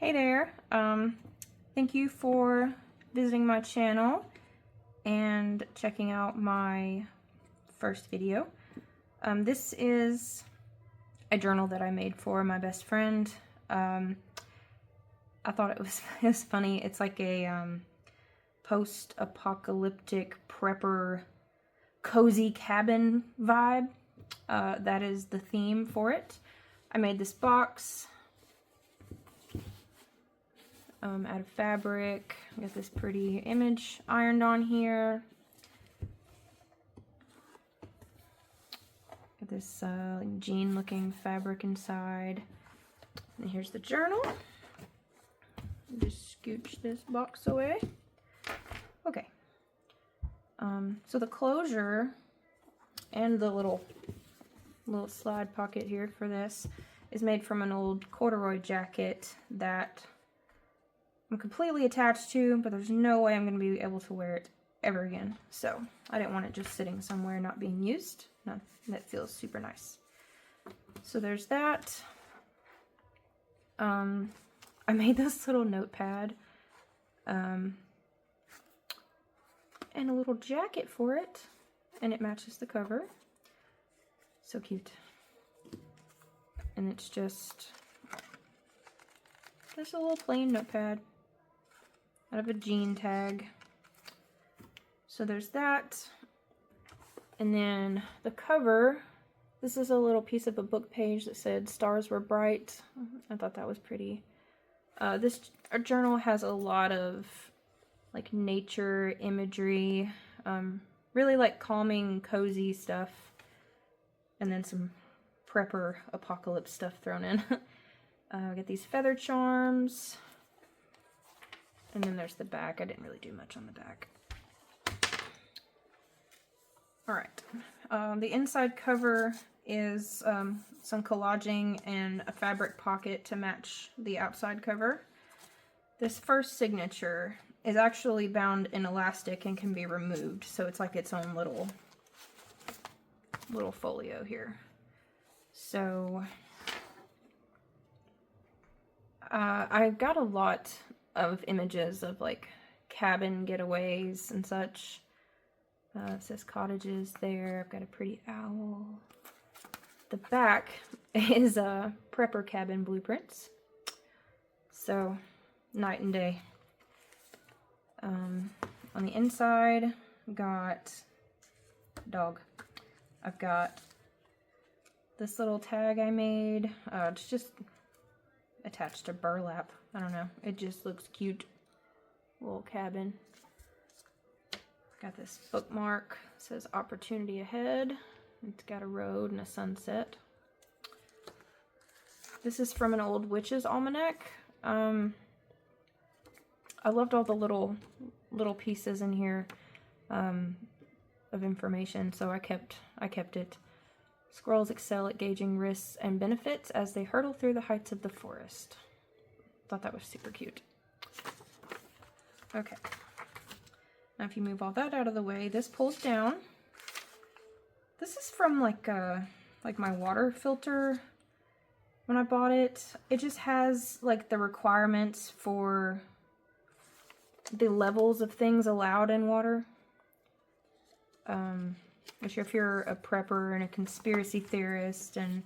Hey there, thank you for visiting my channel and checking out my first video. This is a journal that I made for my best friend. I thought it was funny. It's like a post-apocalyptic prepper cozy cabin vibe. That is the theme for it. I made this box out of fabric. I got this pretty image ironed on here. Got this jean looking fabric inside. And here's the journal. Just scooch this box away. Okay. So the closure and the little slide pocket here for this is made from an old corduroy jacket that I'm completely attached to, but there's no way I'm going to be able to wear it ever again. So I didn't want it just sitting somewhere not being used. No, that feels super nice. So there's that. I made this little notepad and a little jacket for it, and it matches the cover. So cute. And it's just a little plain notepad out of a jean tag. So there's that. And then the cover, this is a little piece of a book page that said "Stars Were Bright." I thought that was pretty. This journal has a lot of like nature imagery, really like calming, cozy stuff, and then some prepper apocalypse stuff thrown in. I got these feather charms, and then there's the back. I didn't really do much on the back. Alright, the inside cover is some collaging and a fabric pocket to match the outside cover. This first signature is actually bound in elastic and can be removed, so it's like its own little folio here. So I've got a lot of images of like cabin getaways and such. It says cottages there. I've got a pretty owl. The back is prepper cabin blueprints. So night and day. On the inside, I've got dog. I've got this little tag I made. It's just attached to burlap. I don't know. It just looks cute. Little cabin. Got this bookmark. It says "Opportunity Ahead." It's got a road and a sunset. This is from an old witch's almanac. I loved all the little pieces in here of information, so I kept it. Squirrels excel at gauging risks and benefits as they hurtle through the heights of the forest. Thought that was super cute. Okay. Now if you move all that out of the way, this pulls down. This is from like my water filter when I bought it. It just has like the requirements for the levels of things allowed in water. Which if you're a prepper and a conspiracy theorist and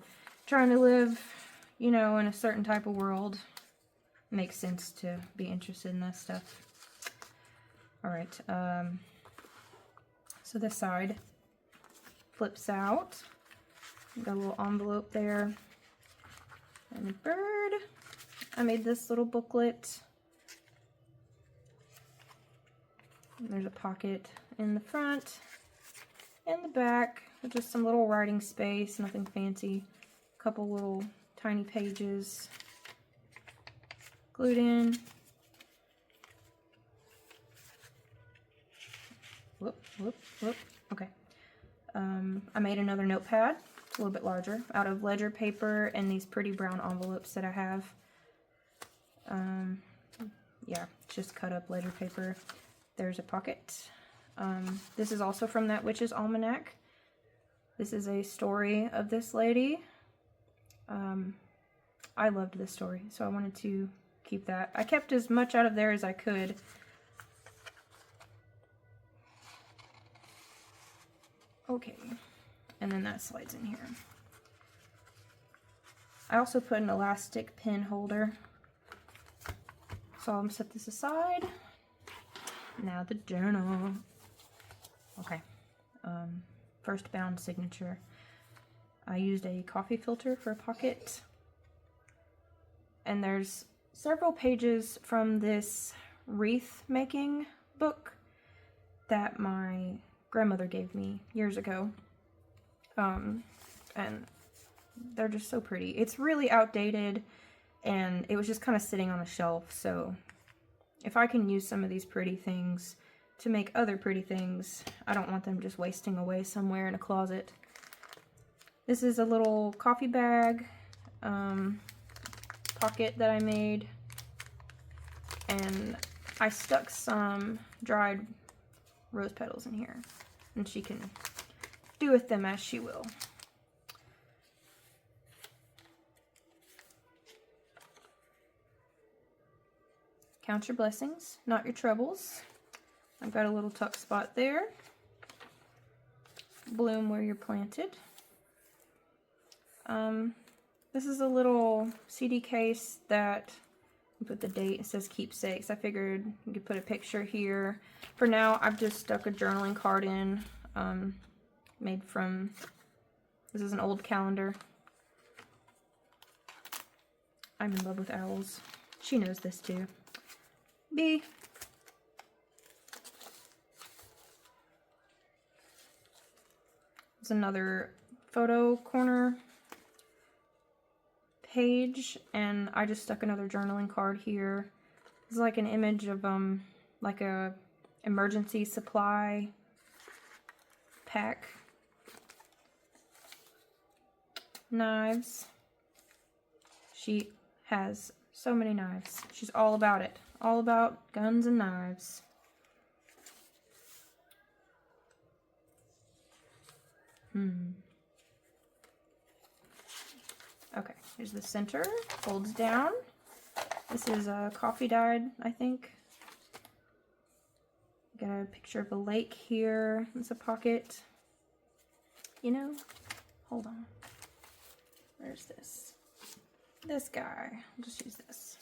trying to live, you know, in a certain type of world, it makes sense to be interested in this stuff. Alright, so this side flips out. Got a little envelope there. And a bird. I made this little booklet. And there's a pocket in the front and the back with just some little writing space, nothing fancy. A couple little tiny pages glued in. Whoop. Okay. I made another notepad, a little bit larger, out of ledger paper and these pretty brown envelopes that I have. Yeah, just cut up ledger paper. There's a pocket. This is also from that witch's almanac. This is a story of this lady. I loved this story, so I wanted to keep that. I kept as much out of there as I could. Okay, and then that slides in here. I also put an elastic pin holder. So I'm gonna set this aside. Now the journal. Okay, first bound signature. I used a coffee filter for a pocket. And there's several pages from this wreath making book that my grandmother gave me years ago. And they're just so pretty. It's really outdated and it was just kind of sitting on a shelf. So if I can use some of these pretty things to make other pretty things, I don't want them just wasting away somewhere in a closet. This is a little coffee bag pocket that I made, and I stuck some dried rose petals in here, and she can do with them as she will. Count your blessings, not your troubles. I've got a little tuck spot there. Bloom where you're planted. This is a little CD case that I put the date. It says keepsakes. I figured you could put a picture here. For now, I've just stuck a journaling card in, made from, this is an old calendar. I'm in love with owls. She knows this too. B. It's another photo corner page, and I just stuck another journaling card here. It's like an image of like a emergency supply pack. Knives. She has so many knives. She's all about it. All about guns and knives. Okay, here's the center. Folds down. This is a coffee dyed, I think. Got a picture of a lake here. It's a pocket. You know, hold on. Where's this? This guy. I'll just use this.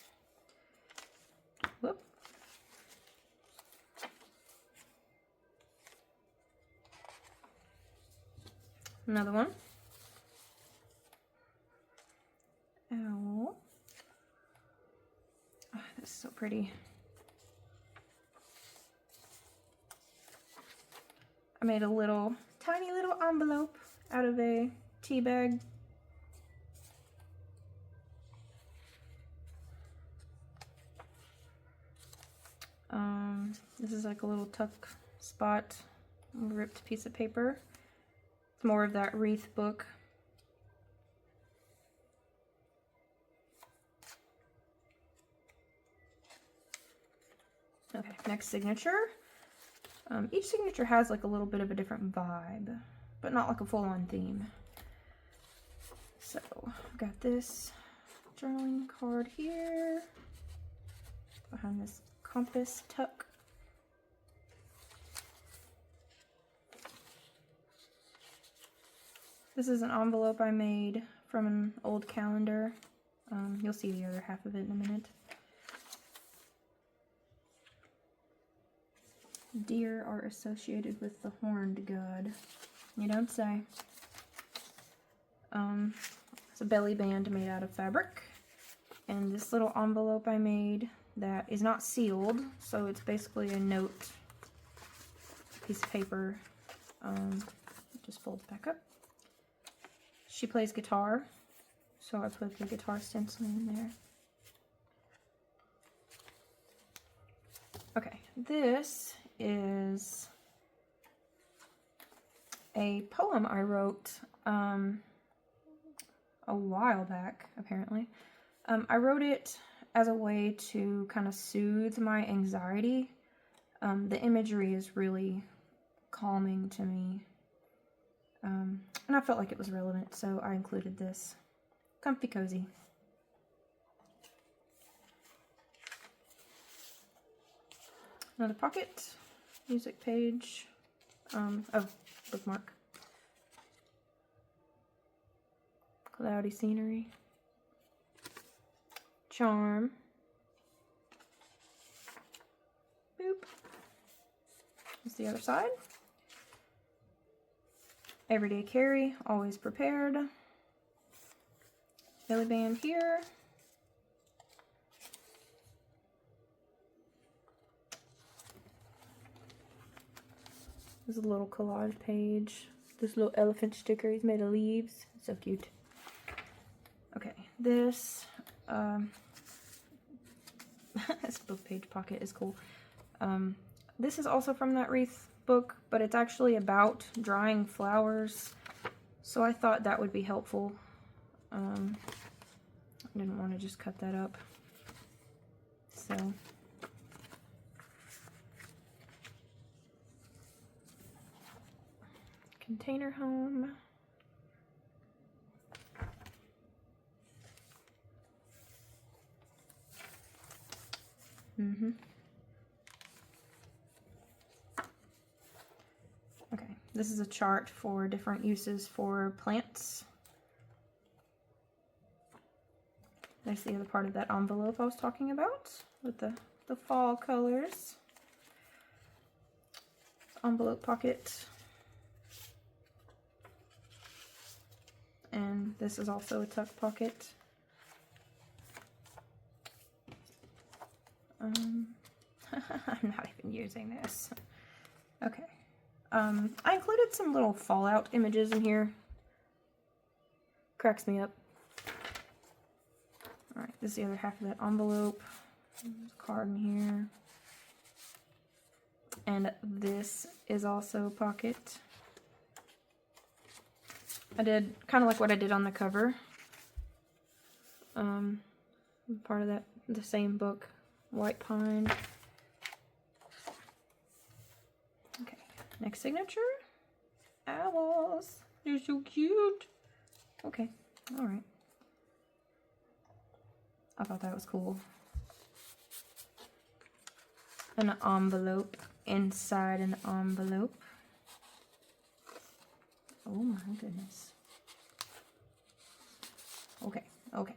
Whoop. Another one. Ow. Oh, this is so pretty. I made a little, tiny little envelope out of a tea bag. This is like a little tuck spot, a ripped piece of paper. It's more of that wreath book. Okay, next signature. Each signature has like a little bit of a different vibe, but not like a full-on theme. So, I've got this journaling card here, behind this compass tuck. This is an envelope I made from an old calendar. You'll see the other half of it in a minute. Deer are associated with the horned god. You don't say. It's a belly band made out of fabric. And this little envelope I made that is not sealed, so it's basically a note piece of paper. It just folds back up. She plays guitar, so I put the guitar stencil in there. Okay, this is a poem I wrote a while back, apparently. I wrote it as a way to kind of soothe my anxiety. The imagery is really calming to me. And I felt like it was relevant, so I included this. Comfy cozy. Another pocket, music page, oh, bookmark. Cloudy scenery. Charm. Boop. That's the other side. Everyday carry, always prepared. Belly band here. There's a little collage page. This little elephant sticker, he's made of leaves. So cute. Okay, this this book page pocket is cool. This is also from that wreath book, but it's actually about drying flowers, so I thought that would be helpful. I didn't want to just cut that up, so container home. Okay, this is a chart for different uses for plants. There's the other part of that envelope I was talking about with the fall colors. Envelope pocket. And this is also a tuck pocket. I'm not even using this. Okay. I included some little Fallout images in here. Cracks me up. Alright, this is the other half of that envelope. There's a card in here. And this is also a pocket. I did kind of like what I did on the cover. Part of that, the same book, White Pine. Okay, next signature. Owls. They're so cute. Okay, alright. I thought that was cool. An envelope inside an envelope. Oh my goodness. Okay, okay.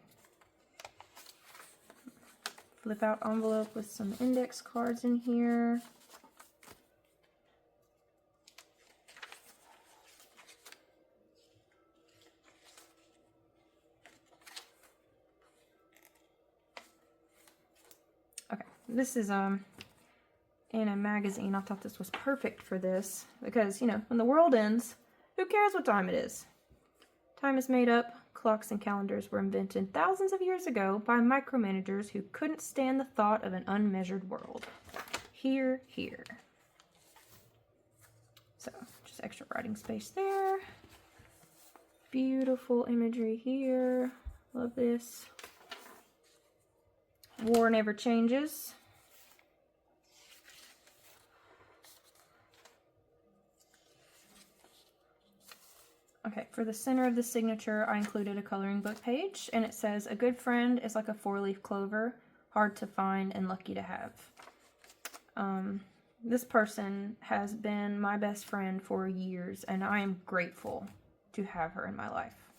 Flip out envelope with some index cards in here. Okay, this is in a magazine. I thought this was perfect for this because, you know, when the world ends, who cares what time it is? Time is made up. Clocks and calendars were invented thousands of years ago by micromanagers who couldn't stand the thought of an unmeasured world. Here, here. So, just extra writing space there. Beautiful imagery here. Love this. War never changes. Okay, for the center of the signature, I included a coloring book page, and it says, "A good friend is like a four-leaf clover, hard to find and lucky to have." This person has been my best friend for years, and I am grateful to have her in my life.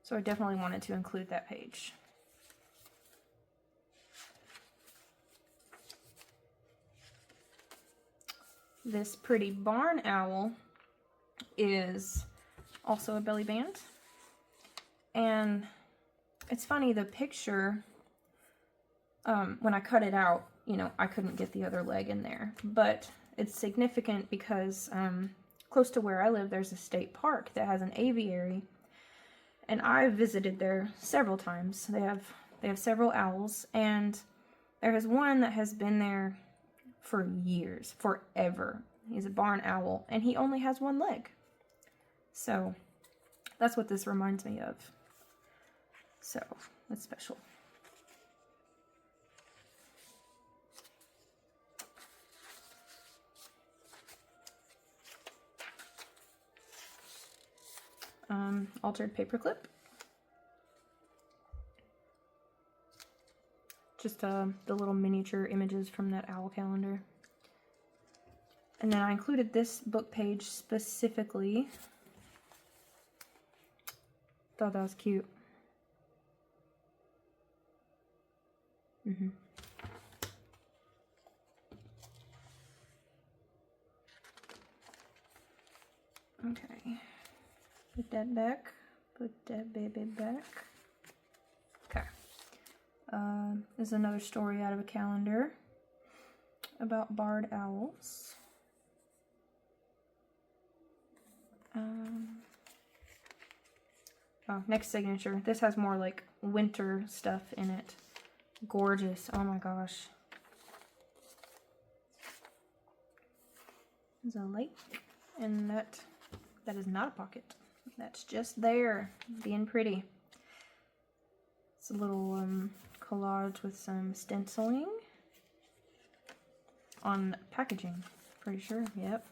So I definitely wanted to include that page. This pretty barn owl is also a belly band. And it's funny, the picture, when I cut it out, you know, I couldn't get the other leg in there. But it's significant because close to where I live, there's a state park that has an aviary. And I visited there several times. They have several owls, and there is one that has been there for years, forever. He's a barn owl, and he only has one leg. So that's what this reminds me of. So that's special. Altered paperclip. Just the little miniature images from that owl calendar. And then I included this book page specifically. Thought that was cute. Okay. Put that back. Put that baby back. Okay. This is another story out of a calendar about barred owls. Oh, next signature. This has more like winter stuff in it. Gorgeous. Oh my gosh. There's a lake, and that is not a pocket. That's just there, being pretty. It's a little collage with some stenciling on packaging. Pretty sure. Yep.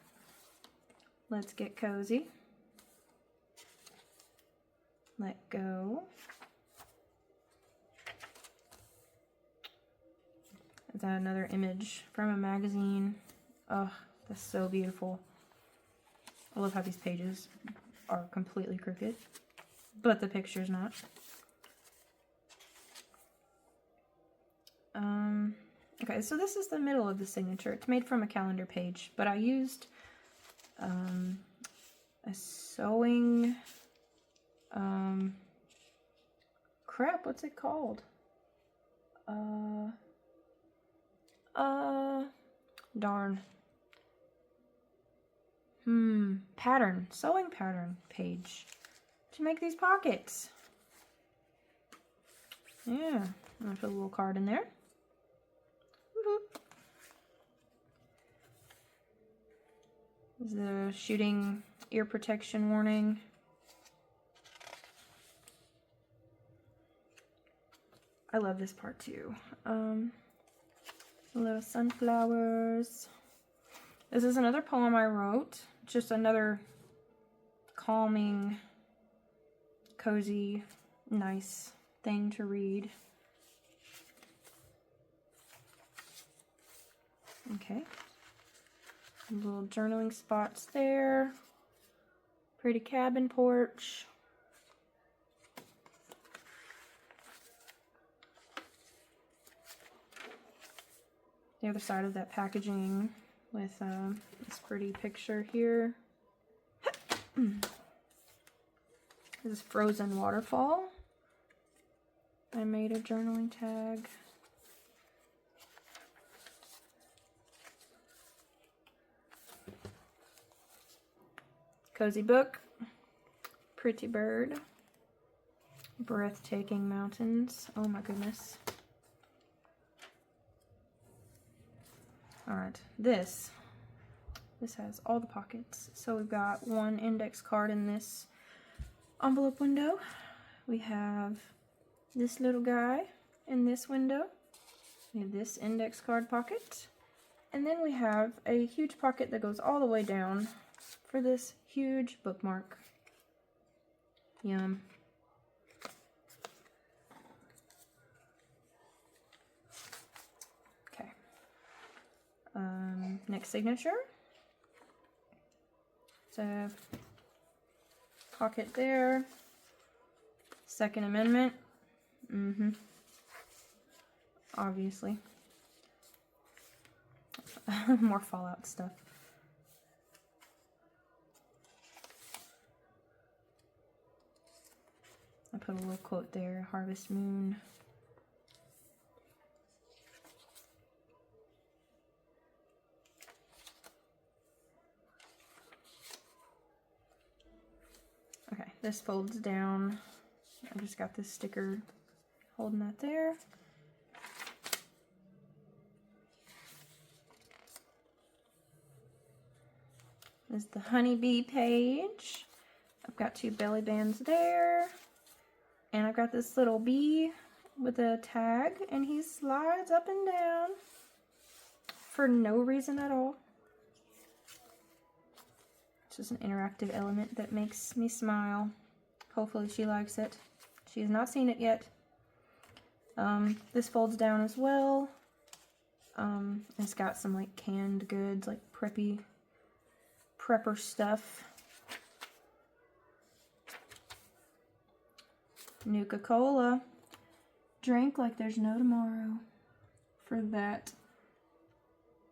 Let's get cozy. Let go. Is that another image from a magazine? Oh, that's so beautiful. I love how these pages are completely crooked, but the picture's not. Okay, so this is the middle of the signature. It's made from a calendar page, but I used a sewing, crap, what's it called? Darn. Sewing pattern page to make these pockets. Yeah, I'm gonna put a little card in there. This is the shooting ear protection warning. I love this part too. Little sunflowers. This is another poem I wrote. Just another calming, cozy, nice thing to read. Okay. Little journaling spots there. Pretty cabin porch. The other side of that packaging with this pretty picture here. This is Frozen Waterfall. I made a journaling tag. Cozy book. Pretty bird. Breathtaking mountains. Oh my goodness. Alright, this has all the pockets. So we've got one index card in this envelope window. We have this little guy in this window. We have this index card pocket. And then we have a huge pocket that goes all the way down for this huge bookmark. Yum. Okay. Next signature. So, pocket there. Second Amendment. Obviously. More Fallout stuff. I put a little quote there, Harvest Moon. Okay, this folds down. I just got this sticker holding that there. This is the honeybee page. I've got 2 belly bands there. And I've got this little bee with a tag, and he slides up and down for no reason at all. It's just an interactive element that makes me smile. Hopefully she likes it. She has not seen it yet. This folds down as well. It's got some like canned goods, like preppy prepper stuff. Nuka-Cola. Drink like there's no tomorrow for that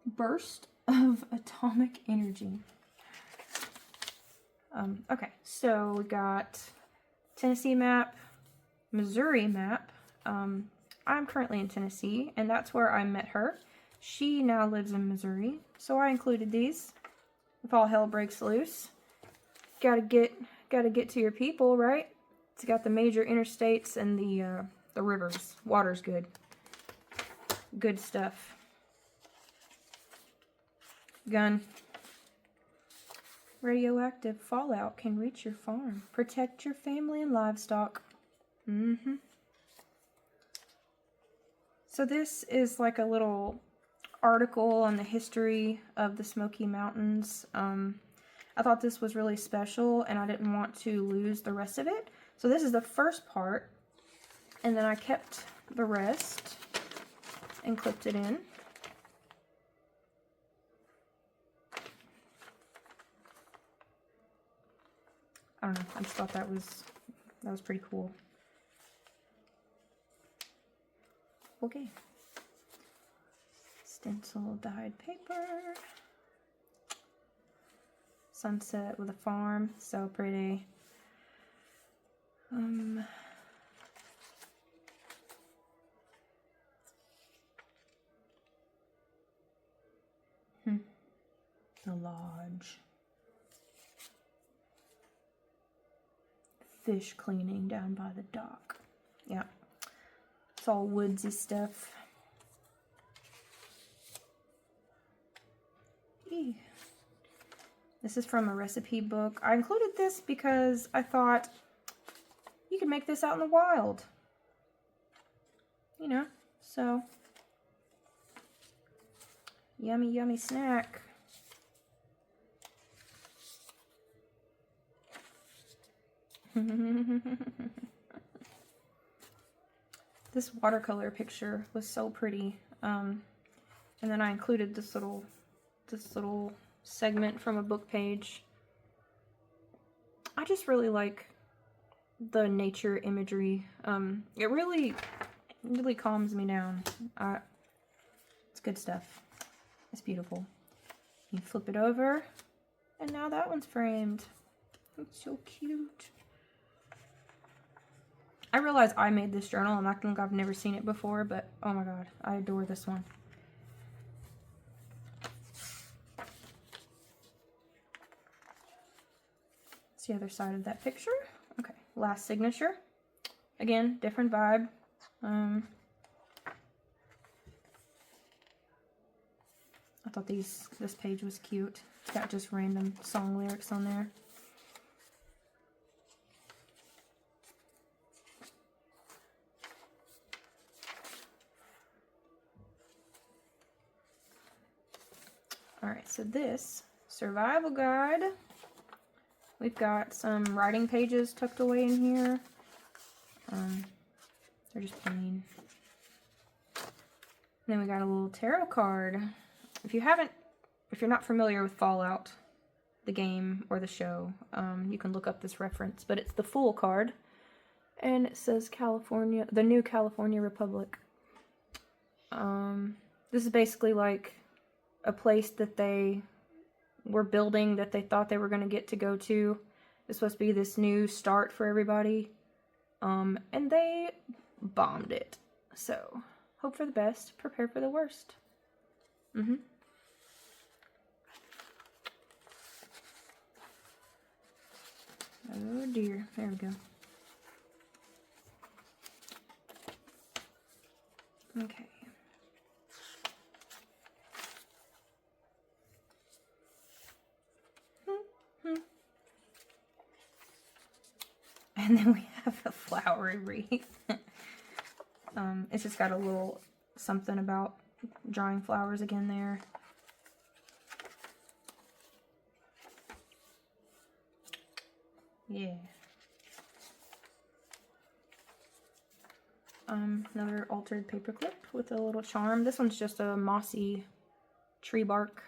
burst of atomic energy. Okay, so we got Tennessee map, Missouri map. I'm currently in Tennessee, and that's where I met her. She now lives in Missouri, so I included these. If all hell breaks loose, gotta get to your people, right? It's got the major interstates and the rivers. Water's good. Good stuff. Gun. Radioactive fallout can reach your farm. Protect your family and livestock. So this is like a little article on the history of the Smoky Mountains. I thought this was really special and I didn't want to lose the rest of it. So this is the first part, and then I kept the rest and clipped it in. I don't know, I just thought that was pretty cool. Okay. Stencil dyed paper. Sunset with a farm, so pretty. The lodge. Fish cleaning down by the dock. Yeah. It's all woodsy stuff. Eee. This is from a recipe book. I included this because I thought you could make this out in the wild. You know, so yummy, yummy snack. This watercolor picture was so pretty. And then I included this little segment from a book page. I just really like the nature imagery. It really calms me down. It's good stuff. It's beautiful. You flip it over, and now that one's framed. It's so cute. I realize I made this journal. I'm acting like I've never seen it before, but oh my god, I adore this one. It's the other side of that picture. Okay, last signature. Again, different vibe. I thought this page was cute. It's got just random song lyrics on there. Alright, so this survival guide, we've got some writing pages tucked away in here. They're just plain. And then we got a little tarot card. If you're not familiar with Fallout, the game or the show, you can look up this reference, but it's the Fool card. And it says California, the new California Republic. This is basically like a place that they were building that they thought they were going to get to go to. It's supposed to be this new start for everybody. And they bombed it. So, hope for the best, prepare for the worst. Oh dear, there we go. Okay. And then we have a flowery wreath. It's just got a little something about drawing flowers again there. Yeah. Another altered paperclip with a little charm. This one's just a mossy tree bark.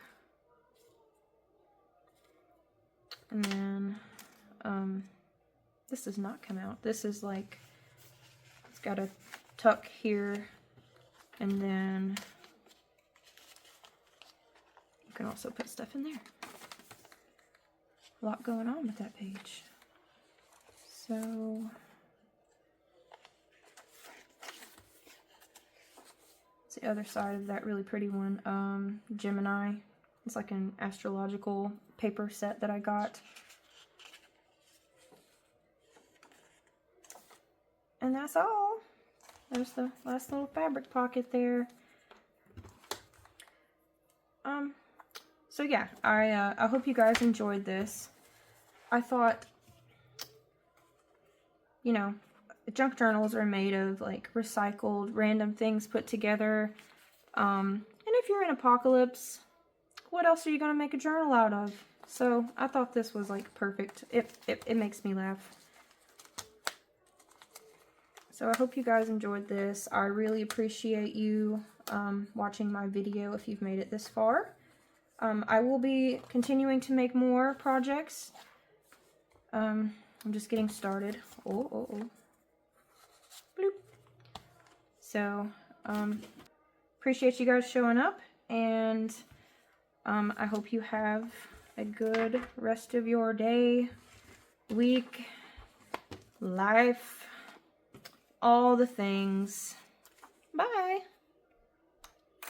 And then this does not come out. This is like, it's got a tuck here, and then you can also put stuff in there. A lot going on with that page. So it's the other side of that really pretty one. Gemini. It's like an astrological paper set that I got. And that's all. There's the last little fabric pocket there. So yeah, I hope you guys enjoyed this. I thought, you know, junk journals are made of like recycled random things put together. And if you're in apocalypse, what else are you gonna make a journal out of? So I thought this was like perfect. It makes me laugh. So I hope you guys enjoyed this. I really appreciate you watching my video if you've made it this far. I will be continuing to make more projects. I'm just getting started. Oh. Bloop. So, appreciate you guys showing up, and I hope you have a good rest of your day, week, life, all the things. Bye!